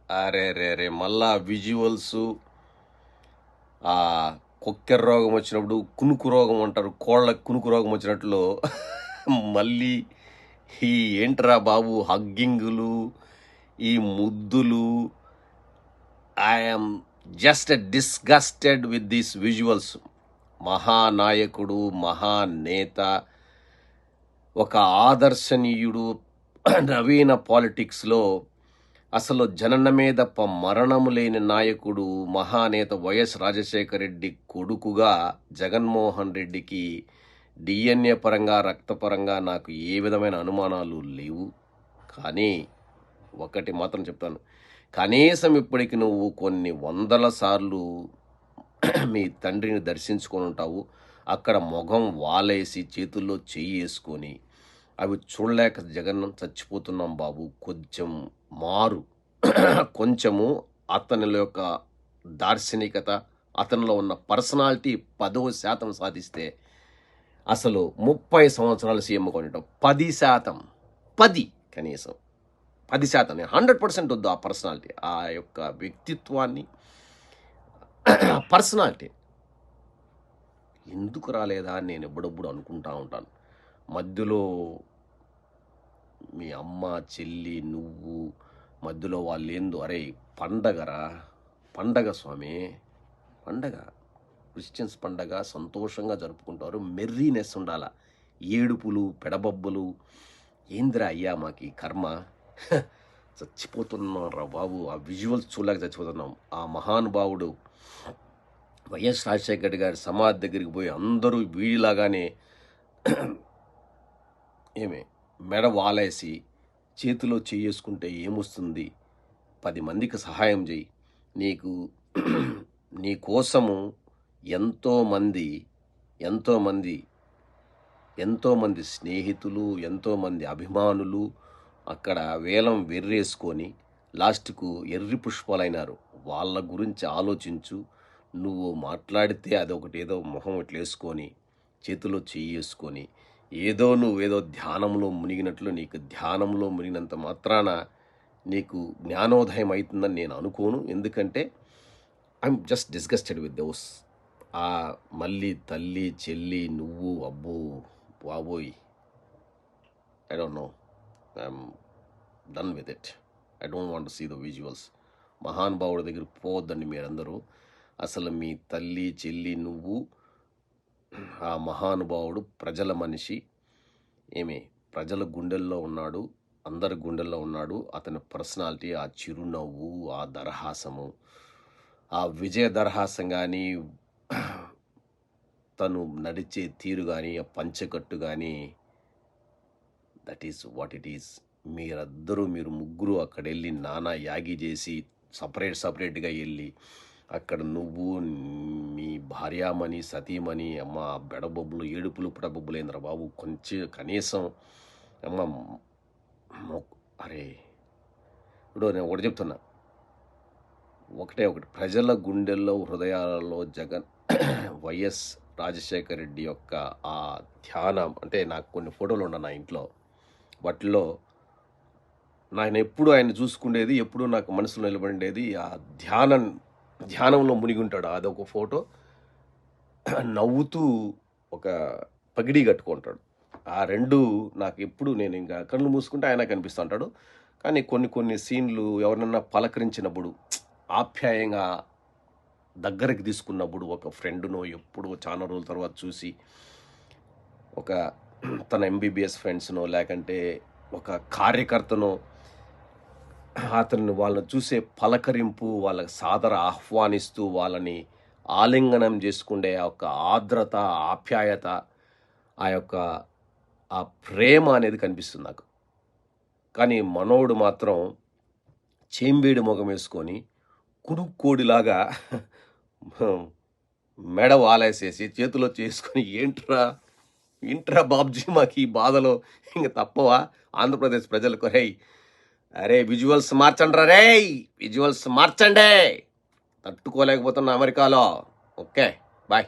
అరే రే రే మళ్ళా విజువల్స్ ఆ కొక్కెర రోగం వచ్చినప్పుడు కునుకు రోగం అంటారు, కోళ్ళకి కునుకు రోగం వచ్చినట్లు మళ్ళీ ఈ ఏంట్రా బాబు హగ్గింగులు, ఈ ముద్దులు. I'm just disgusted with these visuals. మహానాయకుడు, మహానేత, ఒక ఆదర్శనీయుడు, నవీన పాలిటిక్స్లో అసలు జననమే తప్ప మరణము లేని నాయకుడు, మహానేత వైఎస్ రాజశేఖర రెడ్డి కొడుకుగా జగన్మోహన్ రెడ్డికి డిఎన్ఏ పరంగా, రక్తపరంగా నాకు ఏ విధమైన అనుమానాలు లేవు. కానీ ఒకటి మాత్రం చెప్తాను, కనీసం ఇప్పటికి నువ్వు కొన్ని వందల సార్లు మీ తండ్రిని దర్శించుకొని ఉంటావు. అక్కడ మొగం వాలేసి చేతుల్లో చెయ్యి వేసుకొని అవి చూడలేక జగన్ చచ్చిపోతున్నాం బాబు, కొంచెం మారు. కొంచెము అతనిలో యొక్క దార్శనికత, అతనిలో ఉన్న పర్సనాలిటీ 10% సాధిస్తే అసలు 30 సంవత్సరాలు సీఎం కొనటం 10%, 10 కనీసం 10%, 100% వద్దు. ఆ పర్సనాలిటీ, ఆ యొక్క వ్యక్తిత్వాన్ని, పర్సనాలిటీ ఎందుకు రాలేదా అని నేను ఎప్పుడప్పుడు అనుకుంటా ఉంటాను. మధ్యలో మీ అమ్మ, చెల్లి, నువ్వు మధ్యలో వాళ్ళు ఏందో, అరే పండగరా, పండగ స్వామి, పండగ, క్రిస్టియన్స్ పండగ సంతోషంగా జరుపుకుంటారు, మెర్రీనెస్ ఉండాల. ఏడుపులు, పెడబొబ్బులు ఏందిరా అయ్యా మాకు కర్మ. చచ్చిపోతున్నాం రా బాబు, ఆ విజువల్స్ చూడలేక చచ్చిపోతున్నాం. ఆ మహానుభావుడు వైఎస్ రాజశేఖర గారి సమాధి దగ్గరికి పోయి అందరూ వీడిలాగానే ఏమే మెడ వాలేసి చేతిలో చేసుకుంటే ఏమొస్తుంది, 10 మందికి సహాయం చేయి. నీకు నీ కోసము ఎంతోమంది ఎంతోమంది స్నేహితులు, ఎంతోమంది అభిమానులు అక్కడ వేలం వెర్రేసుకొని లాస్ట్కు ఎర్రి పుష్పాలైనారు. వాళ్ళ గురించి ఆలోచించు. నువ్వు మాట్లాడితే అదొకటి ఏదో మొహం ఇట్లా వేసుకొని చేతిలో చేసుకొని నువ్వేదో ధ్యానంలో మునిగినట్లు, నీకు ధ్యానంలో మునిగినంత మాత్రాన నీకు జ్ఞానోదయం అవుతుందని నేను అనుకోను. ఎందుకంటే I'm just disgusted with those. మళ్ళీ తల్లి, చెల్లి, నువ్వు, అబ్బో బాబోయ్, I don't know, I'm done with it. I don't want to see the visuals. మహానుభావుడి దగ్గరికి పోవద్దండి మీరందరూ. అసలు మీ తల్లి, చెల్లి, నువ్వు, ఆ మహానుభావుడు ప్రజల మనిషి, ప్రజల గుండెల్లో ఉన్నాడు, అందరి గుండెల్లో ఉన్నాడు. అతని పర్సనాలిటీ, ఆ చిరునవ్వు, ఆ దరహాసము, ఆ విజయ దరహాసం కానీ, తను నడిచే తీరు కానీ, ఆ పంచకట్టు కానీ, that is what it is. మీరు ముగ్గురు అక్కడ వెళ్ళి నానా యాగి చేసి సపరేట్గా వెళ్ళి అక్కడ నువ్వు, మీ భార్యామణి, సతీమణి, అమ్మ బెడబొబ్బులు, ఏడుపులు, పెడబొబ్బులు ఏంద్ర బాబు, కొంచెం కనీసం అమ్మ అరే. ఇప్పుడు నేను ఒకటి చెప్తున్నా, ఒకటి ప్రజల గుండెల్లో, హృదయాలలో వైఎస్ రాజశేఖర రెడ్డి యొక్క ఆ ధ్యానం అంటే, నాకు కొన్ని ఫోటోలు ఉన్నాయి నా ఇంట్లో. వాటిలో నేను ఎప్పుడు ఆయన చూసుకునేది, ఎప్పుడు నాకు మనసులో నిలబడేది ఆ ధ్యానంలో మునిగి ఉంటాడు. అదొక ఫోటో. నవ్వుతూ ఒక పగిడి కట్టుకుంటాడు. ఆ రెండు నాకు ఎప్పుడు, నేను ఇంకా కళ్ళు మూసుకుంటే ఆయన కనిపిస్తూ ఉంటాడు. కానీ కొన్ని సీన్లు ఎవరినన్నా పలకరించినప్పుడు, ఆప్యాయంగా దగ్గరికి తీసుకున్నప్పుడు, ఒక ఫ్రెండ్ను ఎప్పుడు చాలా రోజుల తర్వాత చూసి, ఒక తన ఎంబీబీఎస్ ఫ్రెండ్స్నో లేకంటే ఒక కార్యకర్తనో వాళ్ళని చూసే పలకరింపు, వాళ్ళకి సాదర ఆహ్వానిస్తూ వాళ్ళని ఆలింగనం చేసుకుండే ఆ యొక్క ఆర్ద్రత, ఆప్యాయత, ఆ ప్రేమ అనేది కనిపిస్తుంది నాకు. కానీ మనోడు మాత్రం చేంబేడి మొగం వేసుకొని కునుక్కోడిలాగా మెడ వాలేసేసి చేతిలో చేసుకొని ఏంట్రా బాబ్జీ మాకు ఈ బాధలో ఇంక తప్పవా ఆంధ్రప్రదేశ్ ప్రజలకు? అరే విజువల్స్ మార్చండి రే, విజువల్స్ మార్చండి, తట్టుకోలేకపోతున్నా అమెరికాలో. Okay, bye.